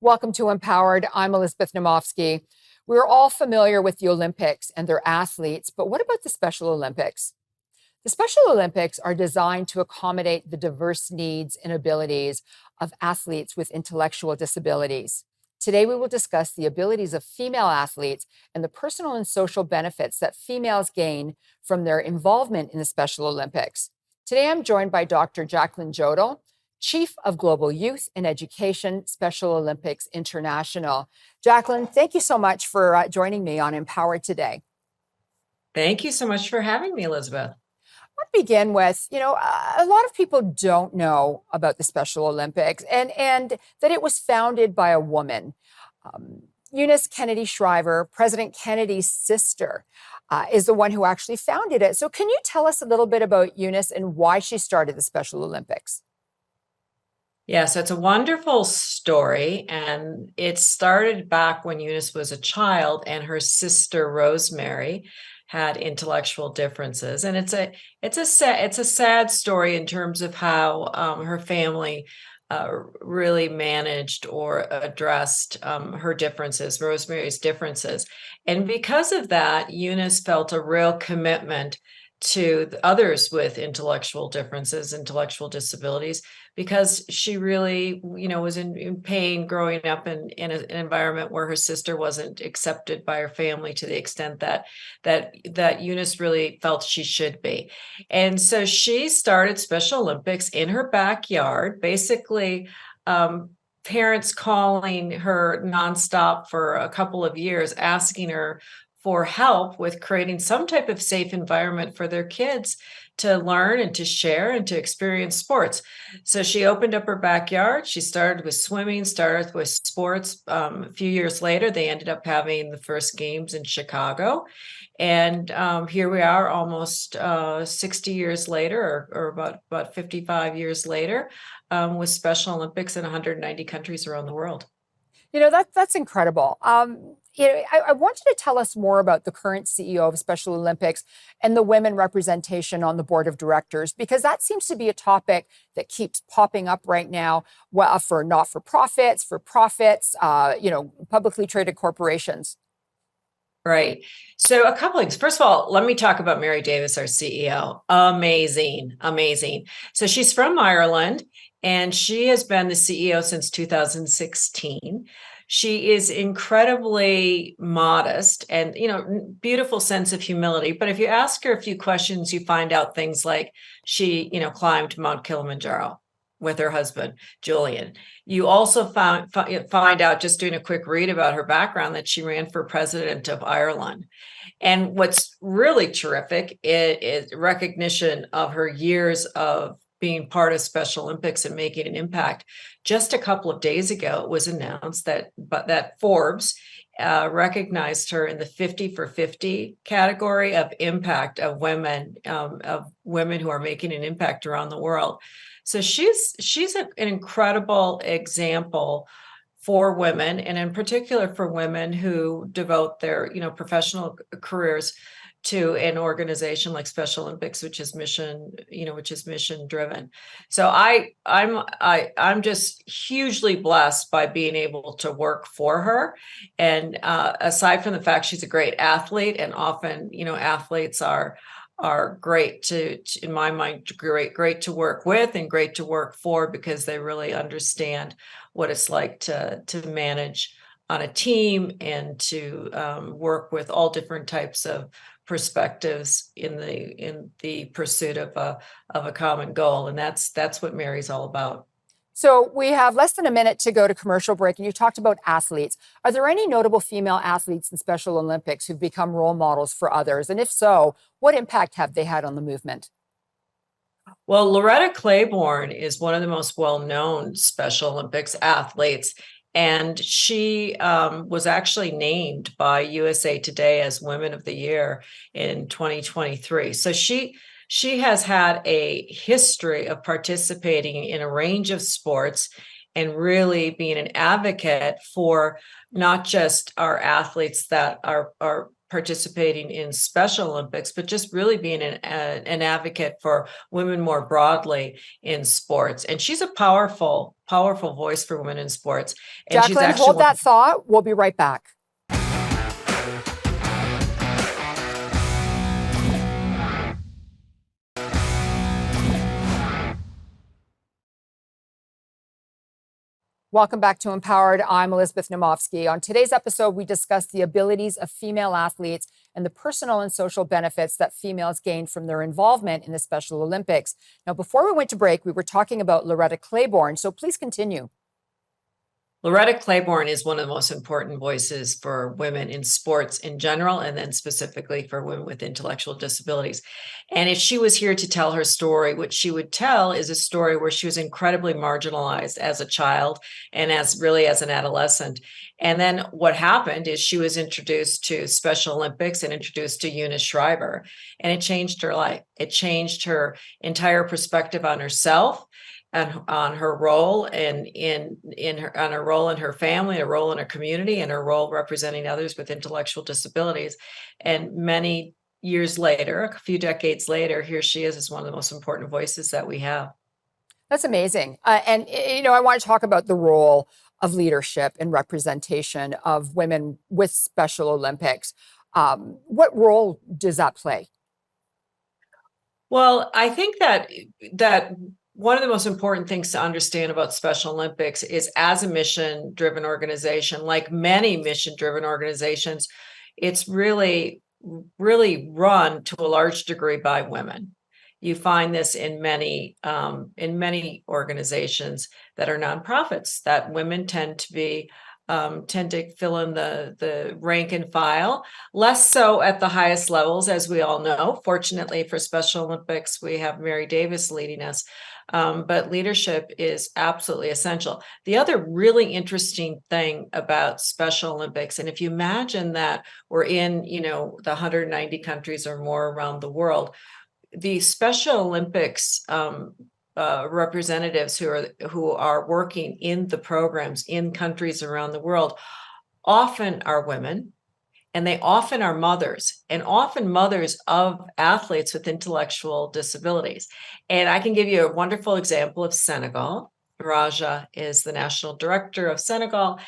Welcome to Empowered. I'm Elizabeth Naumovski. We're all familiar with the Olympics and their athletes, but what about the Special Olympics? The Special Olympics are designed to accommodate the diverse needs and abilities of athletes with intellectual disabilities. Today, we will discuss the abilities of female athletes and the personal and social benefits that females gain from their involvement in the Special Olympics. Today, I'm joined by Dr. Jacqueline Jodl, Chief of Global Youth and Education, Special Olympics International. Jacqueline, thank you so much for joining me on Empowered today. Thank you so much for having me, Elizabeth. Let's begin with, a lot of people don't know about the Special Olympics and that it was founded by a woman. Eunice Kennedy Shriver, President Kennedy's sister, is the one who actually founded it. So can you tell us a little bit about Eunice and why she started the Special Olympics? Yes, it's a wonderful story, and it started back when Eunice was a child and her sister Rosemary had intellectual differences. And it's a sad story in terms of how her family really managed or addressed her differences, Rosemary's differences. And because of that, Eunice felt a real commitment to others with intellectual differences, intellectual disabilities, because she really, was in pain growing up in an environment where her sister wasn't accepted by her family to the extent that Eunice really felt she should be. And so she started Special Olympics in her backyard, basically parents calling her nonstop for a couple of years, asking her for help with creating some type of safe environment for their kids to learn and to share and to experience sports. So she opened up her backyard. She started with swimming, started with sports. A few years later, they ended up having the first games in Chicago. And here we are almost 60 years later, or about 55 years later, with Special Olympics in 190 countries around the world. That's incredible. I want you to tell us more about the current CEO of Special Olympics and the women representation on the board of directors, because that seems to be a topic that keeps popping up right now for not-for-profits, for profits, publicly traded corporations. Right. So a couple things. First of all, let me talk about Mary Davis, our CEO. Amazing, amazing. So she's from Ireland, and she has been the CEO since 2016. She is incredibly modest and, beautiful sense of humility. But if you ask her a few questions, you find out things like she, climbed Mount Kilimanjaro with her husband, Julian. You also find out, just doing a quick read about her background, that she ran for president of Ireland. And what's really terrific is recognition of her years of being part of Special Olympics and making an impact. Just a couple of days ago, it was announced that Forbes recognized her in the 50 for 50 category of impact of women who are making an impact around the world. So she's an incredible example for women, and in particular for women who devote their professional careers to an organization like Special Olympics, which is mission driven. So I'm just hugely blessed by being able to work for her. And aside from the fact she's a great athlete, and often athletes are great to in my mind, great to work with and great to work for, because they really understand what it's like to manage on a team and to work with all different types of perspectives in the pursuit of a common goal. And that's what Mary's all about. So we have less than a minute to go to commercial break, and you talked about athletes. Are there any notable female athletes in Special Olympics who've become role models for others? And if so, what impact have they had on the movement? Well, Loretta Claiborne is one of the most well-known Special Olympics athletes, and she was actually named by USA Today as Women of the Year in 2023. So she has had a history of participating in a range of sports and really being an advocate for not just our athletes that are participating in Special Olympics, but just really being an advocate for women more broadly in sports. And she's a powerful voice for women in sports. And she's Jacqueline, actually hold that thought. We'll be right back. Welcome back to Empowered. I'm Elizabeth Naumovski. On today's episode, we discuss the abilities of female athletes and the personal and social benefits that females gain from their involvement in the Special Olympics. Now, before we went to break, we were talking about Loretta Claiborne, so please continue. Loretta Claiborne is one of the most important voices for women in sports in general, and then specifically for women with intellectual disabilities. And if she was here to tell her story, what she would tell is a story where she was incredibly marginalized as a child and as an adolescent. And then what happened is she was introduced to Special Olympics and introduced to Eunice Shriver, and it changed her life. It changed her entire perspective on herself and on her role and on her role in her family, her role in her community, and her role representing others with intellectual disabilities. And many years later, a few decades later, here she is as one of the most important voices that we have. That's amazing. And, I want to talk about the role of leadership and representation of women with Special Olympics. What role does that play? Well, I think that one of the most important things to understand about Special Olympics is, as a mission-driven organization, like many mission-driven organizations, it's really run to a large degree by women. You find this in many organizations that are nonprofits, that women tend to fill in the rank and file, less so at the highest levels, as we all know. Fortunately for Special Olympics, we have Mary Davis leading us. But leadership is absolutely essential. The other really interesting thing about Special Olympics, and if you imagine that we're in, the 190 countries or more around the world, the Special Olympics representatives who are working in the programs in countries around the world often are women. And they often are mothers, and often mothers of athletes with intellectual disabilities. And I can give you a wonderful example of Senegal. Raja is the national director of Senegal,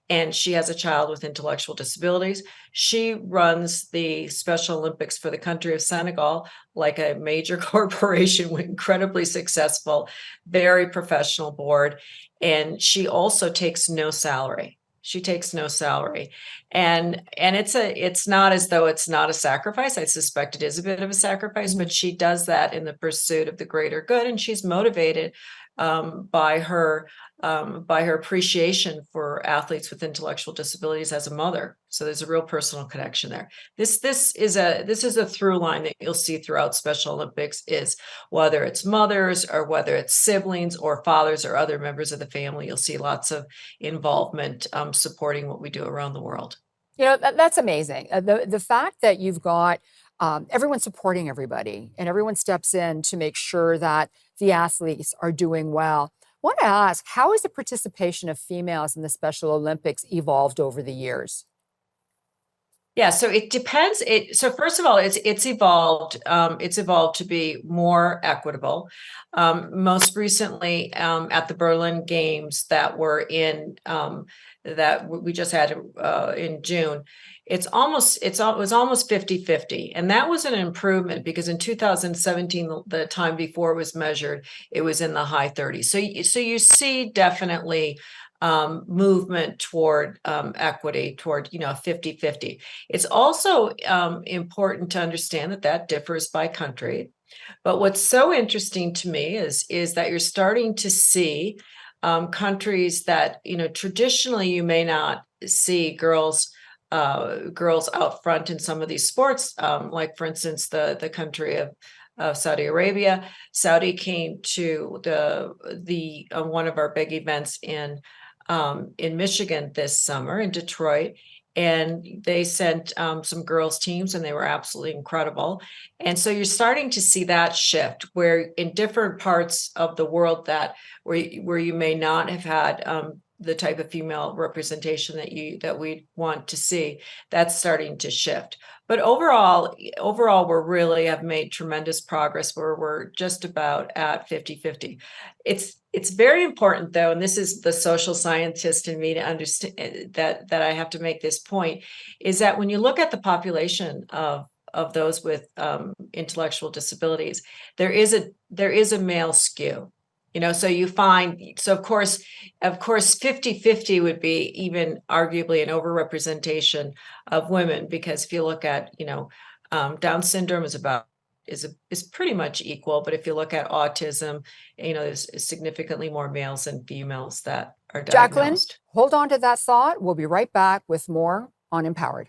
and she has a child with intellectual disabilities. She runs the Special Olympics for the country of Senegal like a major corporation, with incredibly successful, very professional board. And she also takes no salary. She takes no salary. And it's not as though it's not a sacrifice. I suspect it is a bit of a sacrifice, but she does that in the pursuit of the greater good. And she's motivated by her appreciation for athletes with intellectual disabilities as a mother. So there's a real personal connection there. This is a through line that you'll see throughout Special Olympics, is whether it's mothers or whether it's siblings or fathers or other members of the family, you'll see lots of involvement supporting what we do around the world. That's amazing. The fact that you've got everyone supporting everybody and everyone steps in to make sure that the athletes are doing well. I want to ask, how has the participation of females in the Special Olympics evolved over the years? Yeah, so it depends. So first of all, it's evolved. It's evolved to be more equitable. Most recently, at the Berlin Games that were that we just had in June, it was almost 50-50, and that was an improvement because in 2017, the time before it was measured, it was in the high 30s. So you see definitely movement toward equity, toward 50-50. It's also important to understand that differs by country. But what's so interesting to me is that you're starting to see countries that traditionally you may not see girls out front in some of these sports, like for instance the country of Saudi Arabia. Saudi came to the one of our big events in Michigan this summer, in Detroit, and they sent some girls teams, and they were absolutely incredible. And so you're starting to see that shift, where in different parts of the world where you may not have had the type of female representation that we want to see. That's starting to shift. But overall, we're really have made tremendous progress where we're just about at 50-50. It's very important though, and this is the social scientist in me to understand that I have to make this point, is that when you look at the population of those with intellectual disabilities, there is a male skew. So you find, so of course 50-50 would be even arguably an overrepresentation of women, because if you look at, Down syndrome is pretty much equal, but if you look at autism, there's significantly more males than females that are Jacqueline, diagnosed. hold on to that thought. We'll be right back with more on Empowered.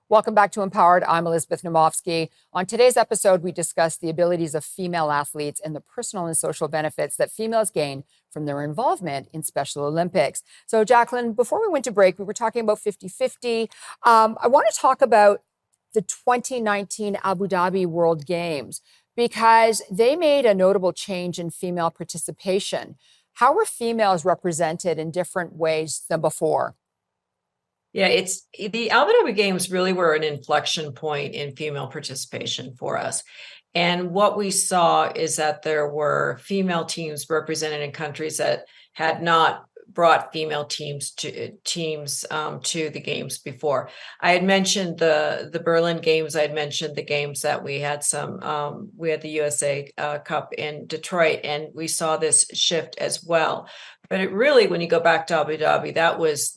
Welcome back to Empowered. I'm Elizabeth Naumovski. On today's episode, we discuss the abilities of female athletes and the personal and social benefits that females gain from their involvement in Special Olympics. So, Jacqueline, before we went to break, we were talking about 50-50. I want to talk about the 2019 Abu Dhabi World Games, because they made a notable change in female participation. How were females represented in different ways than before? Yeah, it's the Abu Dhabi Games really were an inflection point in female participation for us. And what we saw is that there were female teams represented in countries that had not brought female teams to the games before. I had mentioned the Berlin Games. I had mentioned the games that we had we had the USA Cup in Detroit, and we saw this shift as well. But it really, when you go back to Abu Dhabi, that was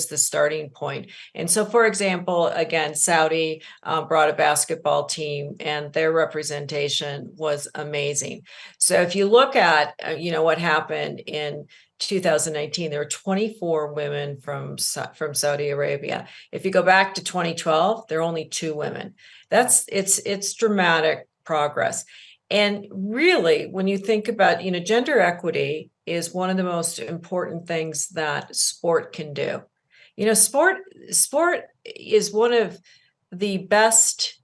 the starting point. And so, for example, again, Saudi brought a basketball team, and their representation was amazing. So if you look at what happened in 2019, there were 24 women from Saudi Arabia. If you go back to 2012, there are only 2 women. It's dramatic progress. And really, when you think about, gender equity is one of the most important things that sport can do. Sport is one of the best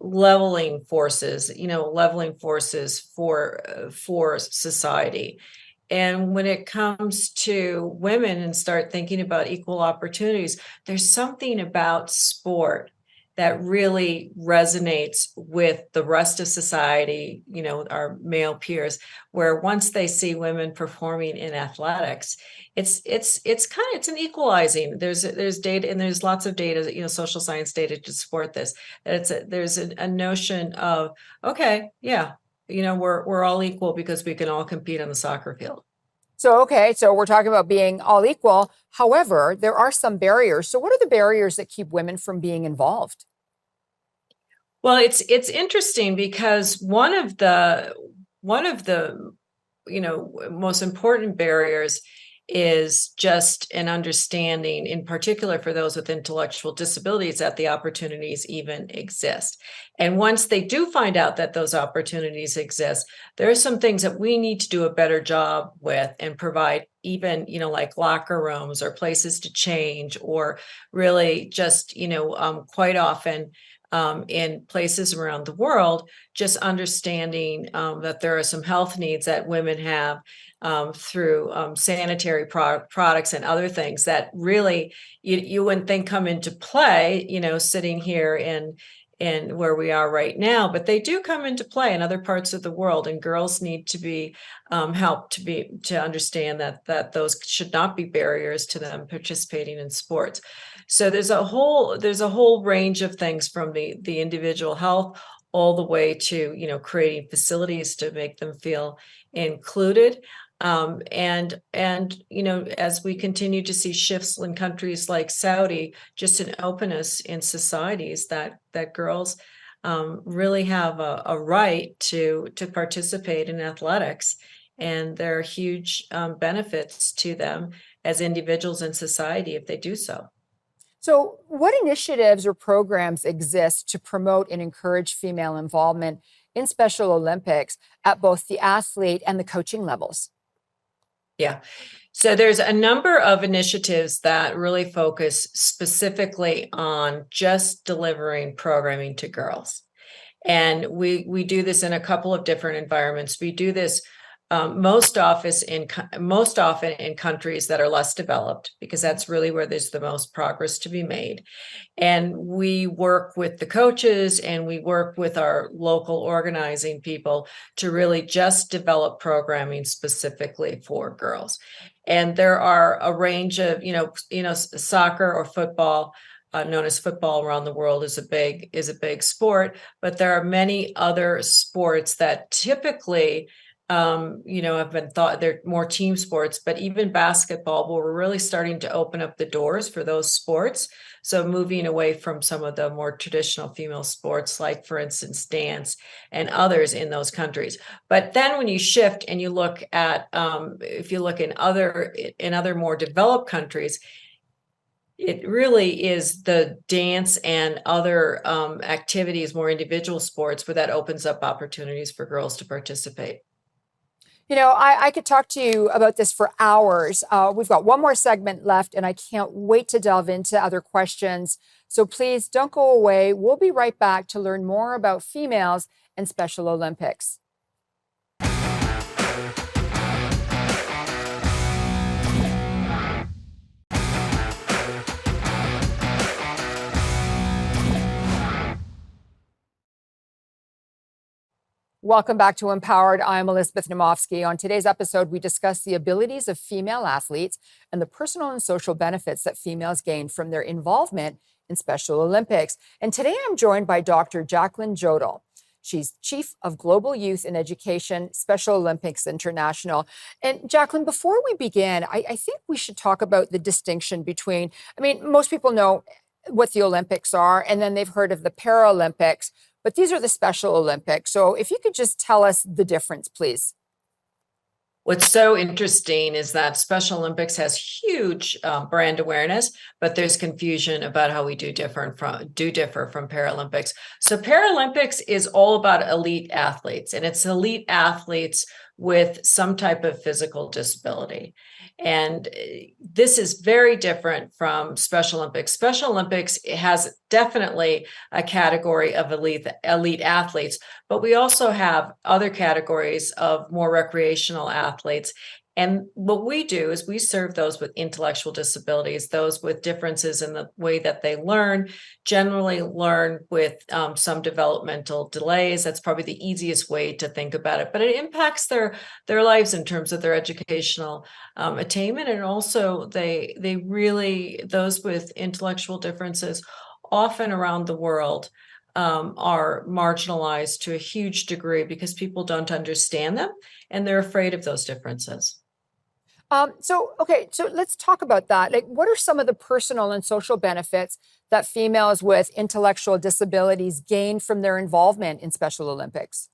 leveling forces for society. And when it comes to women and start thinking about equal opportunities, there's something about sport that really resonates with the rest of society, our male peers, where once they see women performing in athletics, it's an equalizing. There's data, and there's lots of data, social science data to support this. That there's a notion of, okay, yeah, we're all equal because we can all compete on the soccer field. So we're talking about being all equal. However, there are some barriers. So what are the barriers that keep women from being involved? Well, it's interesting because one of the most important barriers is just an understanding, in particular for those with intellectual disabilities, that the opportunities even exist. And once they do find out that those opportunities exist, there are some things that we need to do a better job with and provide, even, like locker rooms or places to change, or really just, quite often in places around the world, just understanding that there are some health needs that women have through sanitary products and other things that really you wouldn't think come into play, sitting here in where we are right now, but they do come into play in other parts of the world, and girls need to be helped to understand that those should not be barriers to them participating in sports. So there's a whole range of things, from the individual health all the way to creating facilities to make them feel included. And as we continue to see shifts in countries like Saudi, just an openness in societies that girls really have a right to participate in athletics, and there are huge benefits to them as individuals in society if they do so. So what initiatives or programs exist to promote and encourage female involvement in Special Olympics at both the athlete and the coaching levels? Yeah. So there's a number of initiatives that really focus specifically on just delivering programming to girls. And we do this in a couple of different environments. We do this most often in countries that are less developed, because that's really where there's the most progress to be made. And we work with the coaches and we work with our local organizing people to really just develop programming specifically for girls. And there are a range of, soccer or football, known as football around the world, is a big sport, but there are many other sports that typically have been thought they're more team sports, but even basketball, where we're really starting to open up the doors for those sports. So moving away from some of the more traditional female sports, like for instance, dance and others in those countries. But then when you shift and you look at, if you look in other more developed countries, it really is the dance and other activities, more individual sports, where that opens up opportunities for girls to participate. I could talk to you about this for hours. We've got one more segment left, and I can't wait to delve into other questions. So please don't go away. We'll be right back to learn more about females and Special Olympics. Welcome back to Empowered. I'm Elizabeth Naumovski. On today's episode, we discuss the abilities of female athletes and the personal and social benefits that females gain from their involvement in Special Olympics. And today I'm joined by Dr. Jacqueline Jodl. She's Chief of Global Youth and Education, Special Olympics International. And Jacqueline, before we begin, I think we should talk about the distinction between, most people know what the Olympics are, and then they've heard of the Paralympics. But these are the Special Olympics. So if you could just tell us the difference, please. What's so interesting is that Special Olympics has huge brand awareness, but there's confusion about how we differ from Paralympics. So Paralympics is all about elite athletes, and it's elite athletes with some type of physical disability. And this is very different from Special Olympics. Special Olympics has definitely a category of elite athletes, but we also have other categories of more recreational athletes. And what we do is we serve those with intellectual disabilities, those with differences in the way that they learn, generally learn with some developmental delays. That's probably the easiest way to think about it, but it impacts their lives in terms of their educational attainment. And also they really, those with intellectual differences often around the world are marginalized to a huge degree because people don't understand them and they're afraid of those differences. So let's talk about that. Like, what are some of the personal and social benefits that females with intellectual disabilities gain from their involvement in Special Olympics?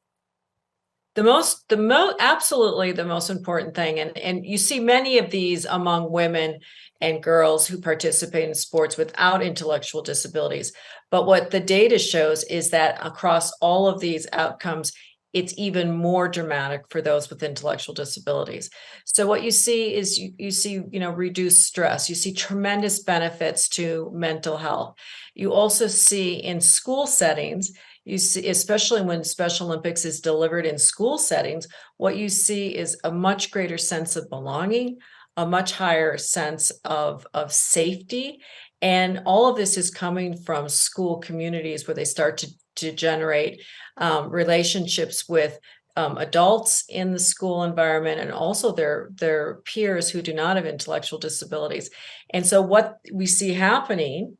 Absolutely the most important thing, and you see many of these among women and girls who participate in sports without intellectual disabilities. But what the data shows is that across all of these outcomes, it's even more dramatic for those with intellectual disabilities. So what you see is you see reduced stress. You see tremendous benefits to mental health. You also see in school settings, you see, especially when Special Olympics is delivered in school settings, what you see is a much greater sense of belonging, a much higher sense of safety. And all of this is coming from school communities where they start to generate relationships with adults in the school environment and also their peers who do not have intellectual disabilities. And so what we see happening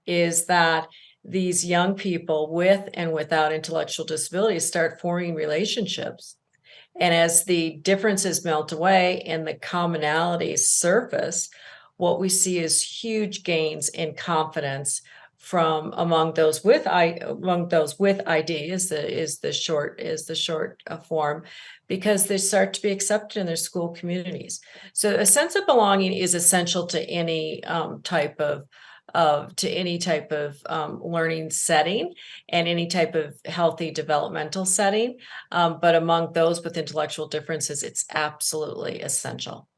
is that these young people with and without intellectual disabilities start forming relationships. And as the differences melt away and the commonalities surface, what we see is huge gains in confidence from among those with ID is the short form, because they start to be accepted in their school communities. So a sense of belonging is essential to any type of learning setting and any type of healthy developmental setting. But among those with intellectual differences, it's absolutely essential.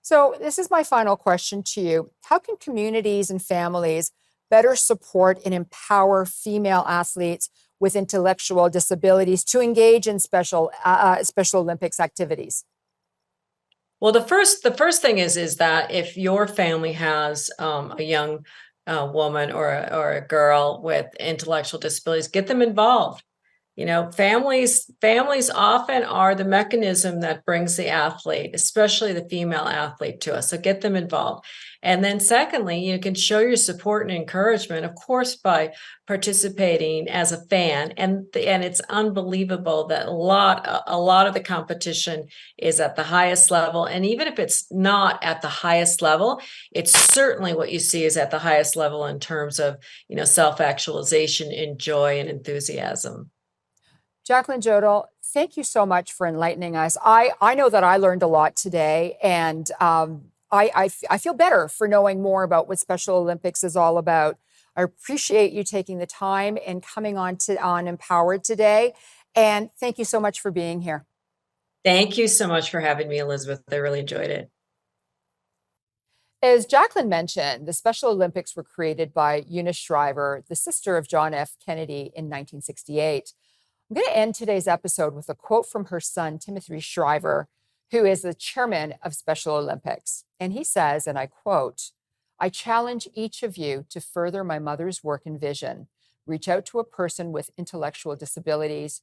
So, this is my final question to you. How can communities and families better support and empower female athletes with intellectual disabilities to engage in Special Olympics activities? Well, the first thing is that if your family has a young woman or a girl with intellectual disabilities, get them involved. Families often are the mechanism that brings the athlete, especially the female athlete, to us. So get them involved. And then secondly, you can show your support and encouragement, of course, by participating as a fan. And it's unbelievable that a lot of the competition is at the highest level. And even if it's not at the highest level, it's certainly what you see is at the highest level in terms of, self-actualization and joy and enthusiasm. Jacqueline Jodl, thank you so much for enlightening us. I know that I learned a lot today, and I feel better for knowing more about what Special Olympics is all about. I appreciate you taking the time and coming on Empowered today. And thank you so much for being here. Thank you so much for having me, Elizabeth. I really enjoyed it. As Jacqueline mentioned, the Special Olympics were created by Eunice Shriver, the sister of John F. Kennedy, in 1968. I'm going to end today's episode with a quote from her son, Timothy Shriver, who is the chairman of Special Olympics. And he says, and I quote, "I challenge each of you to further my mother's work and vision. Reach out to a person with intellectual disabilities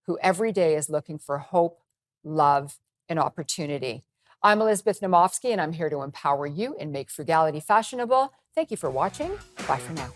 who every day is looking for hope, love, and opportunity." I'm Elizabeth Naumovski, and I'm here to empower you and make frugality fashionable. Thank you for watching. Bye for now.